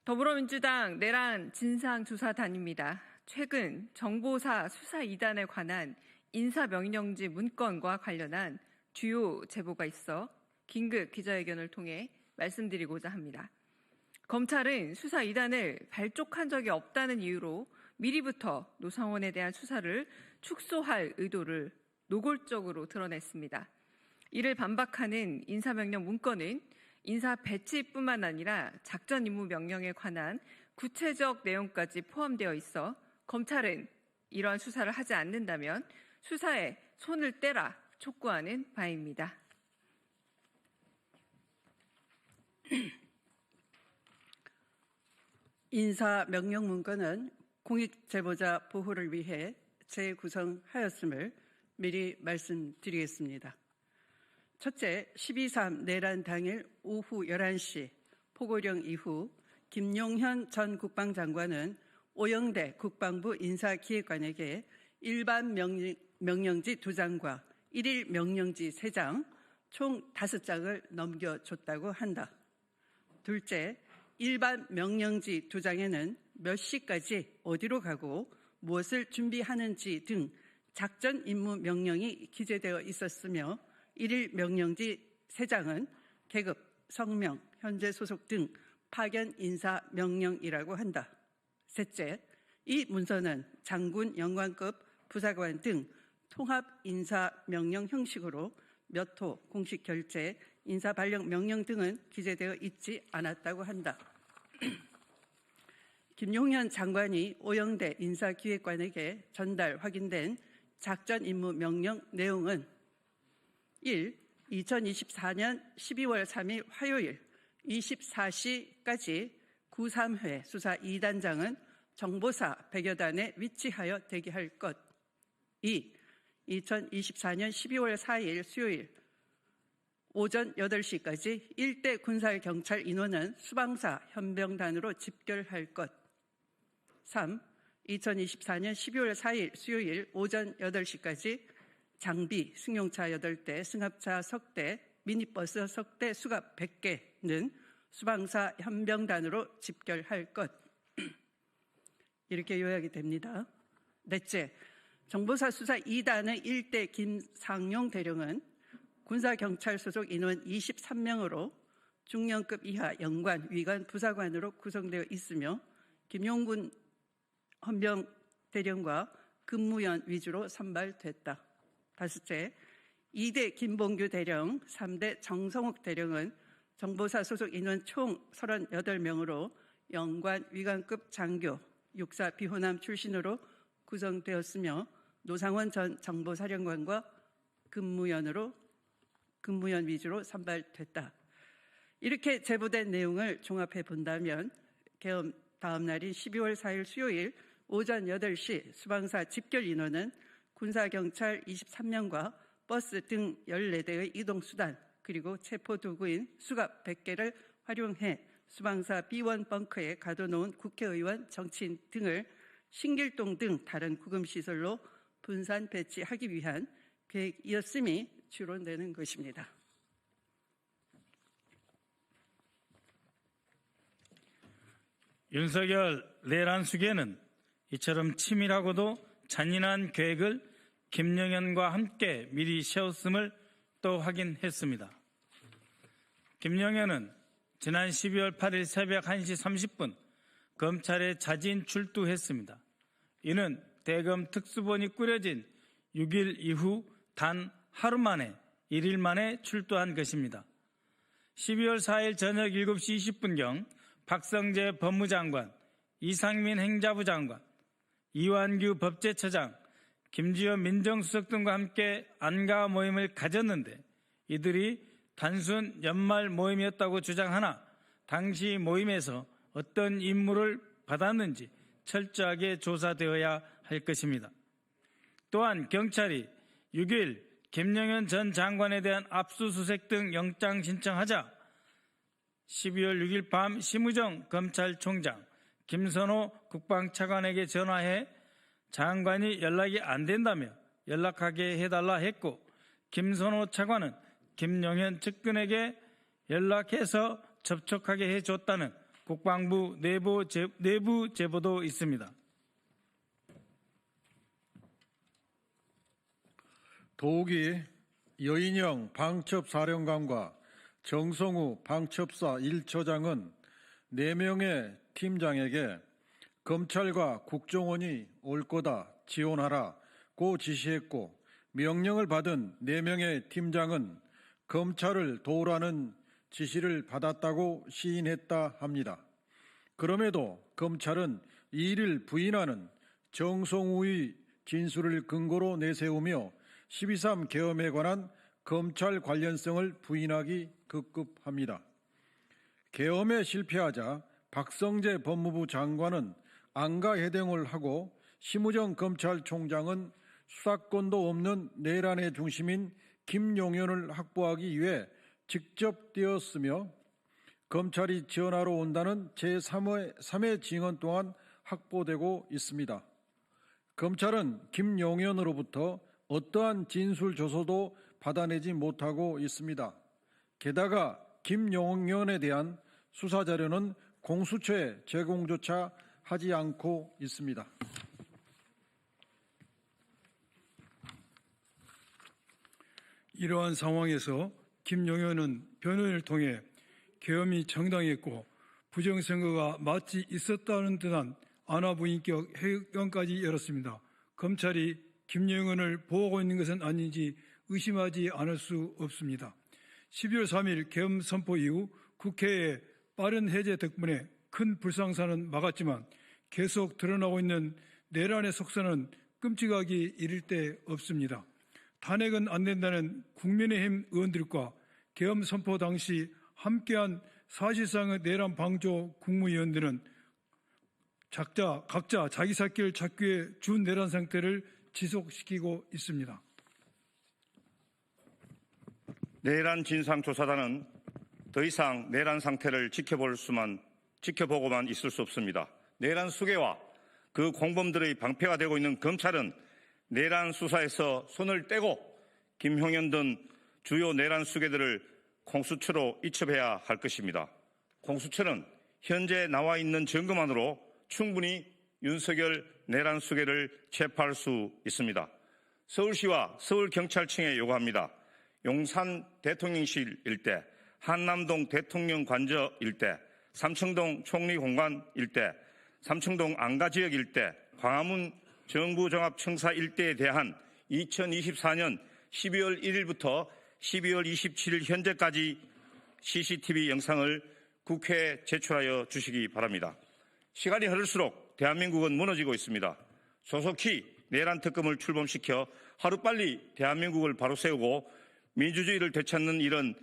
더불어민주당 내란 진상조사단입니다. 최근 정보사 수사 이단에 관한 인사명령지 문건과 관련한 주요 제보가 있어 긴급 기자회견을 통해 말씀드리고자 합니다. 검찰은 수사 이단을 발족한 적이 없다는 이유로 미리부터 노상원에 대한 수사를 축소할 의도를 노골적으로 드러냈습니다. 이를 반박하는 인사명령 문건은 인사 배치뿐만 아니라 작전 임무 명령에 관한 구체적 내용까지 포함되어 있어 검찰은 이러한 수사를 하지 않는다면 수사에 손을 떼라 촉구하는 바입니다. 인사명령 문건은 공익제보자 보호를 위해 재구성하였음을 미리 말씀드리겠습니다. 첫째, 12.3 내란 당일 오후 11시 포고령 이후 김용현 전 국방장관은 오영대 국방부 인사기획관에게 일반 명령지 2장과 일일 명령지 3장, 총 5장을 넘겨줬다고 한다. 둘째, 일반 명령지 2장에는 몇 시까지 어디로 가고 무엇을 준비하는지 등 작전 임무 명령이 기재되어 있었으며 일일 명령지 3장은 계급, 성명, 현재 소속 등 파견 인사 명령이라고 한다. 셋째, 이 문서는 장군 영관급 부사관 등 통합 인사 명령 형식으로 몇 호 공식 결재, 인사 발령 명령 등은 기재되어 있지 않았다고 한다. 김용현 장관이 오영대 인사기획관에게 전달 확인된 작전 임무 명령 내용은 1. 2024년 12월 3일 화요일 24시까지 93회 수사 2단장은 정보사 100여 단에 위치하여 대기할 것. 2. 2024년 12월 4일 수요일 오전 8시까지 일대 군사경찰 인원은 수방사 현병단으로 집결할 것. 3. 2024년 12월 4일 수요일 오전 8시까지 장비, 승용차 8대, 승합차 석대, 미니버스 석대 수갑 100개는 수방사 현병단으로 집결할 것. 이렇게 요약이 됩니다. 넷째, 정보사 수사 2단의 1대 김상용 대령은 군사경찰 소속 인원 23명으로 중령급 이하 영관, 위관, 부사관으로 구성되어 있으며 김용군 헌병 대령과 근무연 위주로 선발됐다. 다섯째, 2대 김봉규 대령, 3대 정성욱 대령은 정보사 소속 인원 총 38명으로 영관, 위관급 장교, 육사 비호남 출신으로 구성되었으며 노상원 전 정보사령관과 근무연 위주로 선발됐다. 이렇게 제보된 내용을 종합해 본다면 계엄 다음 날인 12월 4일 수요일 오전 8시 수방사 집결 인원은 군사경찰 23명과 버스 등 14대의 이동수단 그리고 체포도구인 수갑 100개를 활용해 수방사 B1 벙커에 가둬놓은 국회의원, 정치인 등을 신길동 등 다른 구금시설로 분산 배치하기 위한 계획이었음이 추론되는 것입니다. 윤석열 내란 수계는 이처럼 치밀하고도 잔인한 계획을 김영현과 함께 미리 세웠음을 또 확인했습니다. 김영현은 지난 12월 8일 새벽 1시 30분 검찰에 자진 출두했습니다. 이는 대검 특수본이 꾸려진 6일 이후 단 하루 만에 1일 만에 출두한 것입니다. 12월 4일 저녁 7시 20분경 박성재 법무장관, 이상민 행자부 장관, 이완규 법제처장, 김지현 민정수석 등과 함께 안가 모임을 가졌는데 이들이 단순 연말 모임이었다고 주장하나 당시 모임에서 어떤 임무를 받았는지 철저하게 조사되어야 할 것입니다. 또한 경찰이 6일 김영현 전 장관에 대한 압수수색 등 영장 신청하자 12월 6일 밤 심우정 검찰총장, 김선호 국방차관에게 전화해 장관이 연락이 안 된다며 연락하게 해달라 했고 김선호 차관은 김영현 측근에게 연락해서 접촉하게 해줬다는 국방부 내부 제보도 있습니다. 더욱이 여인영 방첩사령관과 정성우 방첩사 1처장은 4명의 팀장에게 검찰과 국정원이 올 거다 지원하라고 지시했고, 명령을 받은 4명의 팀장은 검찰을 도우라는 지시를 받았다고 시인했다 합니다. 그럼에도 검찰은 이 일을 부인하는 정성우의 진술을 근거로 내세우며 12.3 계엄에 관한 검찰 관련성을 부인하기 급급합니다. 계엄에 실패하자 박성재 법무부 장관은 안가해동을 하고 심우정 검찰총장은 수사권도 없는 내란의 중심인 김용현을 확보하기 위해 직접 뛰었으며, 검찰이 지원하러 온다는 제3회 징언 또한 확보되고 있습니다. 검찰은 김용현으로부터 어떠한 진술 조서도 받아내지 못하고 있습니다. 게다가 김용현에 대한 수사 자료는 공수처에 제공조차 하지 않고 있습니다. 이러한 상황에서 김용현은 변호인을 통해 계엄이 정당했고 부정선거가 마치 있었다는 듯한 아나부인격 해명까지 열었습니다. 검찰이 김용현을 보호하고 있는 것은 아닌지 의심하지 않을 수 없습니다. 12월 3일 계엄 선포 이후 국회의 빠른 해제 덕분에 큰 불상사는 막았지만 계속 드러나고 있는 내란의 속성은 끔찍하기 이를 데 없습니다. 탄핵은 안 된다는 국민의힘 의원들과 계엄 선포 당시 함께한 사실상의 내란 방조 국무위원들은 각자 자기 살 길 찾기 위해 준내란 상태를 지속시키고 있습니다. 내란 진상조사단은 더 이상 내란 상태를 지켜보고만 있을 수 없습니다. 내란 수괴와 그 공범들의 방패가 되고 있는 검찰은 내란 수사에서 손을 떼고 김용현 등 주요 내란 수괴들을 공수처로 이첩해야 할 것입니다. 공수처는 현재 나와 있는 증거만으로 충분히 윤석열 내란 수괴를 체포할 수 있습니다. 서울시와 서울경찰청에 요구합니다. 용산 대통령실 일대, 한남동 대통령 관저 일대, 삼청동 총리공관 일대, 삼청동 안가지역 일대, 광화문 정부종합청사 일대에 대한 2024년 12월 1일부터 12월 27일 현재까지 CCTV 영상을 국회에 제출하여 주시기 바랍니다. 시간이 흐를수록 대한민국은 무너지고 있습니다. 조속히 내란 특검을 출범시켜 하루빨리 대한민국을 바로 세우고 민주주의를 되찾는 일은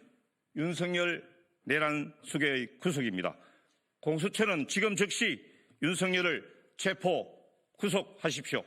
윤석열 내란 수괴의 구속입니다. 공수처는 지금 즉시 윤석열을 체포, 구속하십시오.